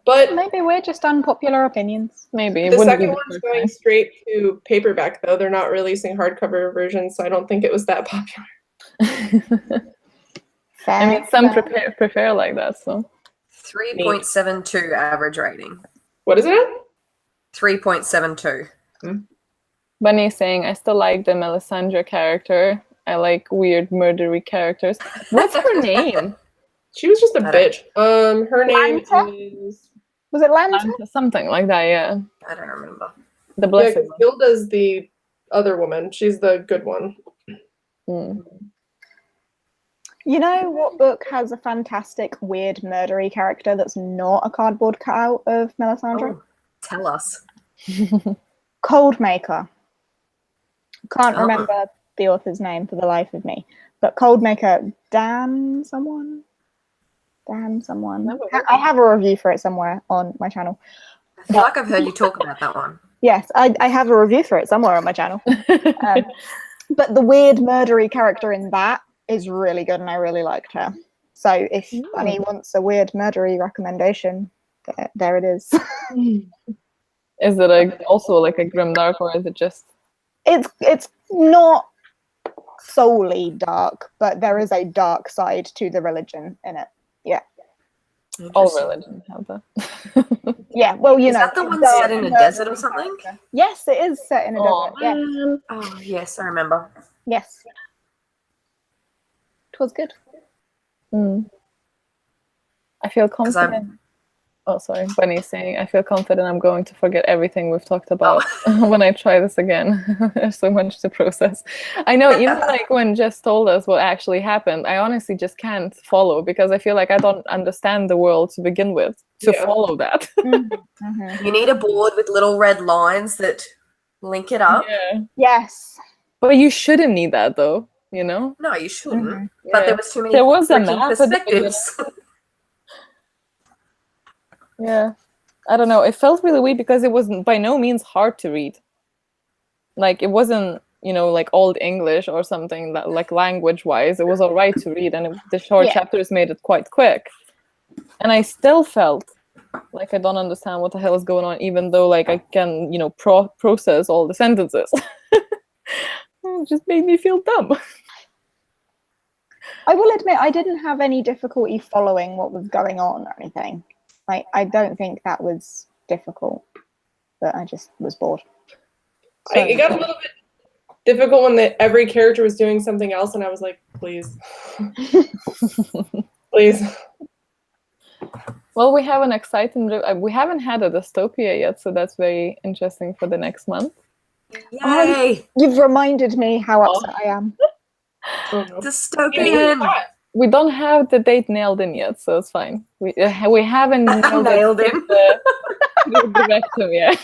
But maybe we're just unpopular opinions. Maybe. The second one's going straight to paperback, though. They're not releasing hardcover versions, so I don't think it was that popular. I mean, some prefer like that, so. 3.72 average rating. What is it? 3.72. Bunny's saying, I still like the Melisandre character. I like weird murdery characters. What's her name? She was just a bitch. Her name is... Was it Lanta? Something like that, yeah. I don't remember. The Blessed one. Gilda's the other woman. She's the good one. You know what book has a fantastic, weird, murdery character that's not a cardboard cutout of Melisandre? Oh, tell us. Coldmaker. Can't remember the author's name for the life of me. But Coldmaker, damn someone. I have a review for it somewhere on my channel. I feel like I've heard you talk about that one. Yes, I have a review for it somewhere on my channel. But the weird murdery character in that is really good, and I really liked her. So if Bunny wants a weird murdery recommendation, there it is. Is it also like a grimdark, or is it just... It's not solely dark, but there is a dark side to the religion in it. Yeah. All religions have that. Yeah, well, you know. Is that the one set in a desert or something? Yes, it is set in a desert. Yes. Oh, yes, I remember. Yes. It was good. I feel confident. Oh, sorry. Bunny's saying, I feel confident I'm going to forget everything we've talked about when I try this again. There's so much to process. I know, even like when Jess told us what actually happened, I honestly just can't follow, because I feel like I don't understand the world to begin with to follow that. You need a board with little red lines that link it up. Yeah. Yes. But you shouldn't need that, though, you know? No, you shouldn't. But there was too many perspectives. Yeah, I don't know. It felt really weird because it was by no means hard to read. Like, it wasn't, you know, like old English or something that, like, language-wise, it was all right to read, and the short chapters made it quite quick. And I still felt like I don't understand what the hell is going on, even though, like, I can, you know, process all the sentences. It just made me feel dumb. I will admit, I didn't have any difficulty following what was going on or anything. I don't think that was difficult, but I just was bored. It got a little bit difficult when every character was doing something else, and I was like, please. Please. Well, we have an exciting... we haven't had a dystopia yet, so that's very interesting for the next month. Yay! You've reminded me how upset I am. Oh, no. Dystopian! We don't have the date nailed in yet, so it's fine. We haven't Nailed in. the rectum yet.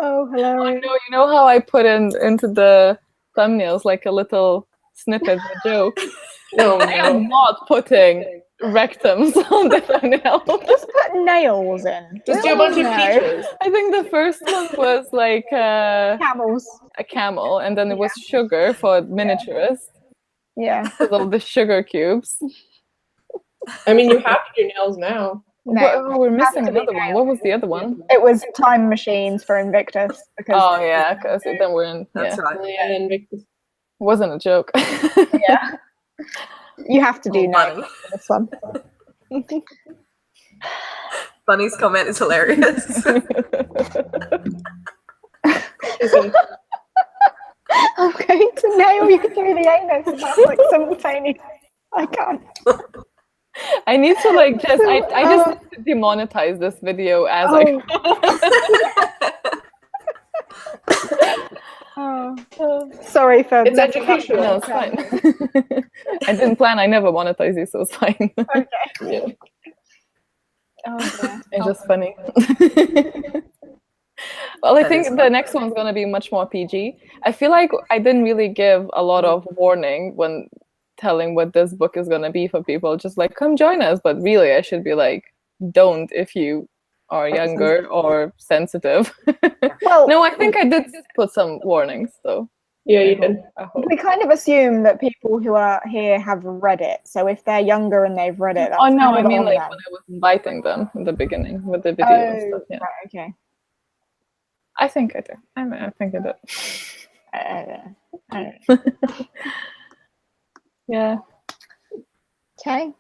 Oh, hilarious. You know how I put into the thumbnails like a little snippet, a joke? No, I am not putting rectums on the thumbnail. Just put nails in. Just do a bunch of features. I think the first one was like Camels. a camel, and then it was sugar for miniaturist. Yeah. With all the sugar cubes. I mean, you have to do nails now. No. We're missing to be another one. What was the other one? It was time machines for Invictus. Because Oh yeah, because then we're in. That's Yeah, right. Yeah, Invictus. wasn't a joke. yeah. You have to do nails Bunny. for this one. Bunny's comment is hilarious. I'm going to nail you through the anus. That's like simultaneous. I can't. I need to like just. I just need to demonetize this video as Sorry for It's educational. No, it's fine. I didn't plan. I never monetize these, so it's fine. Okay. Yeah. Oh, dear. It's just funny. Well, I That think is the fun. next one's gonna be much more PG. I feel like I didn't really give a lot of warning when telling what this book is gonna be for people. Just like, come join us. But really, I should be like, don't if you are younger or sensitive. Well, No, I think I did put some warnings, though. Yeah, you did. I hope. we kind of assume that people who are here have read it. So if they're younger and they've read it, that's Oh no, kind I of mean on like them. when I was inviting them in the beginning with the video and stuff. Yeah, Right, okay. I think I do. I think I do. Yeah. Okay.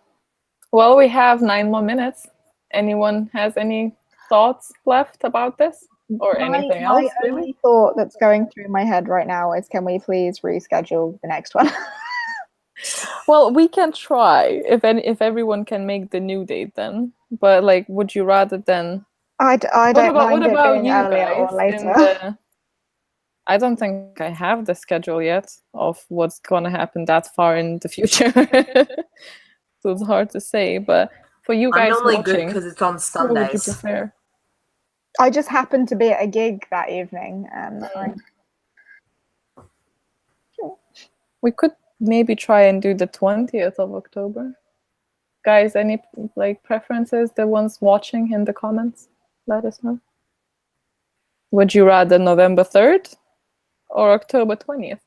Well, we have 9 more minutes. Anyone has any thoughts left about this or anything else? My only thought that's going through my head right now is, can we please reschedule the next one? Well, we can try if everyone can make the new date then. But like, would you rather then? I don't mind it being earlier or guys later. I don't think I have the schedule yet of what's going to happen that far in the future. So it's hard to say. But for you guys I'm normally good watching, because it's on what would you Sundays. prefer? I just happened to be at a gig that evening, and We could maybe try and do the 20th of October. Guys, any like preferences? The ones watching in the comments, let us know. Would you rather November 3rd or October 20th?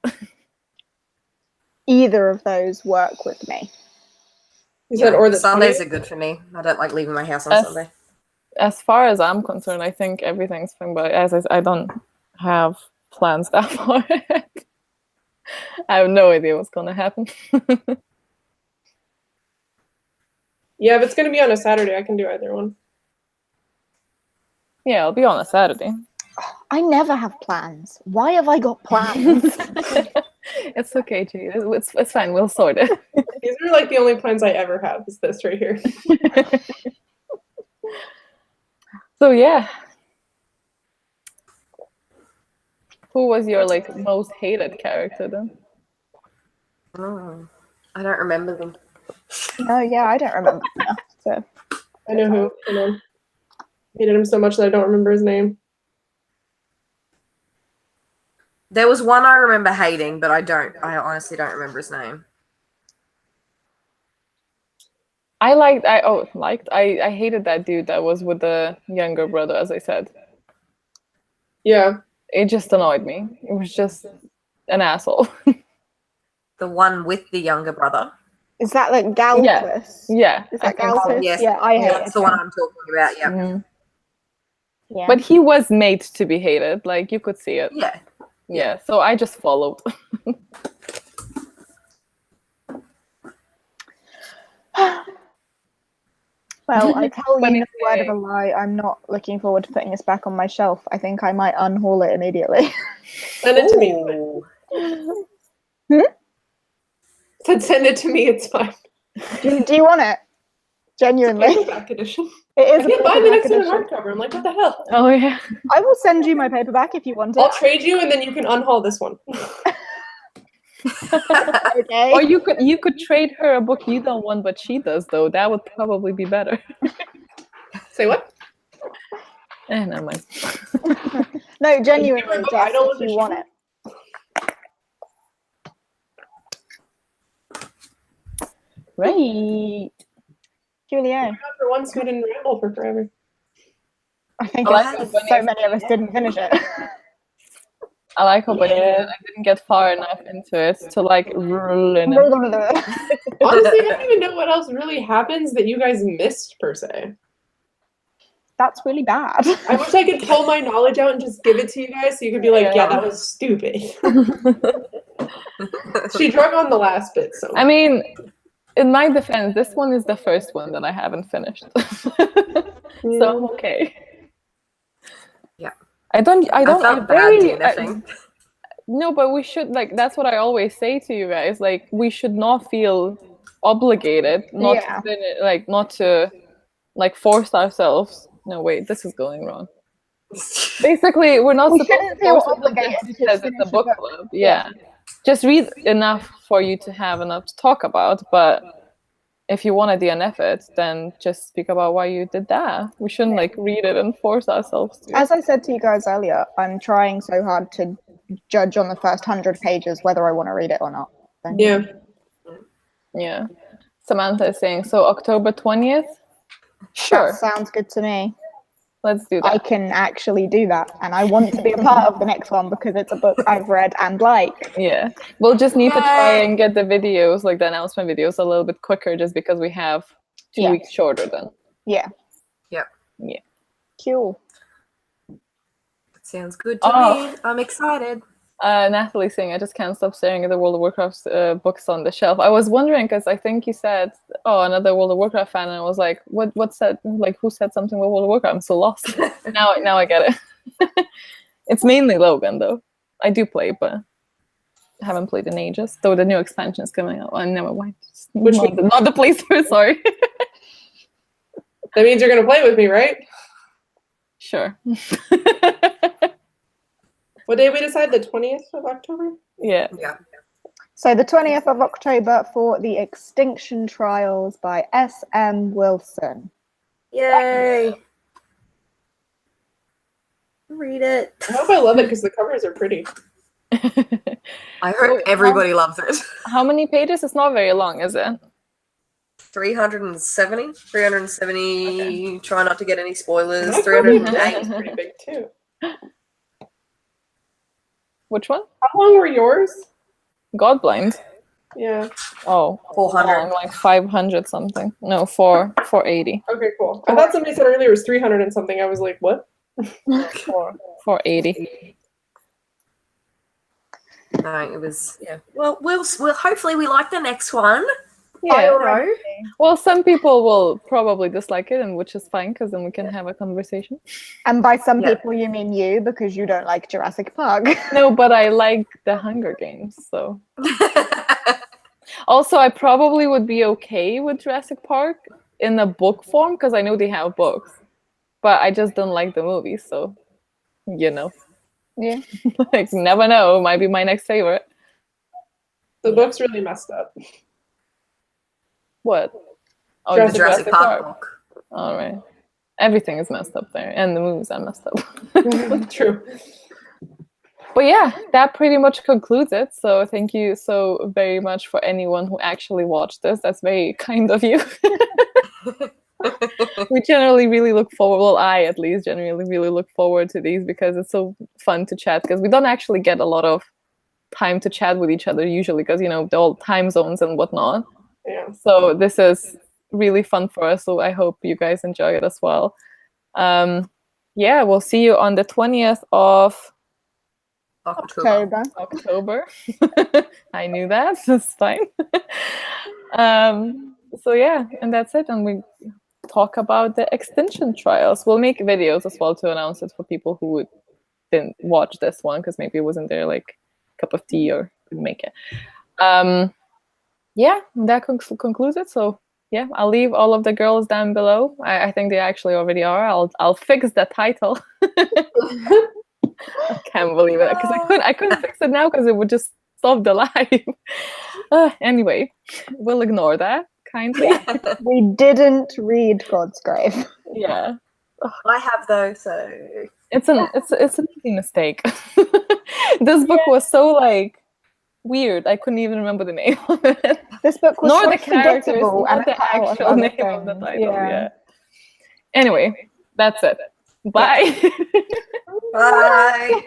either of those work with me. You said or the Sundays 20th? are good for me. I don't like leaving my house on As- Sunday. As far as I'm concerned, I think everything's fine, but I don't have plans that far ahead. I have no idea what's going to happen. Yeah, if it's going to be on a Saturday, I can do either one. Yeah, I'll be on a Saturday. I never have plans. Why have I got plans? It's okay, Jade. It's fine. We'll sort it. These are like the only plans I ever have is this right here. So yeah. Who was your like most hated character then? Oh, I don't remember them. No, yeah, I don't remember enough. So I know who. Hold on. Hated him so much that I don't remember his name. There was one I remember hating, but I honestly don't remember his name. I hated that dude that was with the younger brother, as I said. Yeah. It just annoyed me. It was just an asshole. The one with the younger brother. is that like Galpus? Yeah. Is I that think so. Galpus? Yes. Yeah, I hate That's it. the one I'm talking about, yeah. Mhm. Yeah. But he was made to be hated. Like, you could see it. Yeah. Yeah, so I just followed. Well, I tell Funny you the word of a thing. lie, I'm not looking forward to putting this back on my shelf. I think I might unhaul it immediately. Send it to me. Said send it to me. It's fine. Do you want it? Genuinely. Paperback edition. It is I a can't buy the paperback next one in edition. hardcover. I'm like, what the hell? Oh yeah. I will send you my paperback if you want I'll it. trade you, and then you can unhaul this one. Okay. Or you could trade her a book you don't want, but she does though. That would probably be better. Say what? Never mind. No, genuinely, book Jess, I don't if you want it. Right. Julio. For once, we didn't ramble for forever. I think I it's like just so many of us didn't finish it. I like how Yeah. I didn't get far enough into it to like ruin it. Honestly, I don't even know what else really happens that you guys missed, per se. That's really bad. I wish I could pull my knowledge out and just give it to you guys so you could be like, yeah, that was stupid. She drug on the last bit, so. I mean, in my defense, this one is the first one that I haven't finished. So I'm okay. Yeah. I felt bad DNFing. No, but we should, like, that's what I always say to you guys. Like, we should not feel obligated, not to finish, like, not to, like, force ourselves. No, wait, this is going wrong. Basically, we're not supposed to feel force obligated obligated because to it's a finish book a book. club. Yeah. Just read enough for you to have enough to talk about, but if you want to DNF it, then just speak about why you did that. We shouldn't like read it and force ourselves to. As I said to you guys earlier, I'm trying so hard to judge on the first 100 pages whether I want to read it or not. So. Yeah. Yeah. Samantha is saying, so October 20th? Sure. That sounds good to me. Let's do that. I can actually do that, and I want to be a part of the next one because it's a book I've read and like. Yeah. We'll just need to try and get the videos, like the announcement videos, a little bit quicker just because we have 2 weeks shorter then. Yeah. Yep. Yeah. Cool. Sounds good to me. I'm excited. Natalie's saying, I just can't stop staring at the World of Warcraft books on the shelf. I was wondering, because I think you said, oh, another World of Warcraft fan, and I was like, what said, like, who said something about World of Warcraft? I'm so lost. now I get it. It's mainly Logan, though. I do play, but I haven't played in ages, though the new expansion is coming out. Oh, never mind. Not the playthrough, sorry. That means you're going to play with me, right? Sure. What day we decide? The 20th of October? Yeah. So the 20th of October for The Extinction Trials by S.M. Wilson. Yay! Read it. I hope I love it because the covers are pretty. I hope everybody loves it. How many pages? It's not very long, is it? 370. 370. Okay. Try not to get any spoilers. That 308. is pretty big too. Which one? How long were yours? Godblind. Yeah. Oh, 400. like 500 something. No, 480. Okay, cool. I thought somebody said earlier it was 300 and something. I was like, what? 480. No, it was Well, we'll hopefully we like the next one. Yeah. Well, some people will probably dislike it, and which is fine because then we can have a conversation. And by some people, you mean you because you don't like Jurassic Park. No, but I like the Hunger Games, so. Also, I probably would be okay with Jurassic Park in a book form because I know they have books, but I just don't like the movies, so Yeah. like never know. Might be my next favorite. The book's really messed up. What? Oh, the Jurassic Park book. All right. Everything is messed up there, and the movies are messed up. True. But yeah, that pretty much concludes it. So thank you so very much for anyone who actually watched this. That's very kind of you. We generally really look forward, well, I at least generally really look forward to these because it's so fun to chat because we don't actually get a lot of time to chat with each other usually because, you know, the old time zones and whatnot. Yeah. So this is really fun for us. So I hope you guys enjoy it as well. Yeah, we'll see you on the 20th of October. I knew that. That's fine. So yeah, and that's it. And we talk about the extinction trials. We'll make videos as well to announce it for people who would didn't watch this one because maybe it wasn't their like cup of tea or couldn't make it. Yeah, that concludes it. So yeah, I'll leave all of the girls down below. I think they actually already are. I'll fix the title. I can't believe it because I couldn't fix it now because it would just stop the live. Anyway, we'll ignore that kindly. We didn't read God's Grave. Yeah, I have though, so it's an easy mistake. This book was so like weird. I couldn't even remember the name of it. This book was nor so the characters, forgettable nor and the a pile of actual other name of the things. title. Yeah. Anyway, that's it. Bye. bye.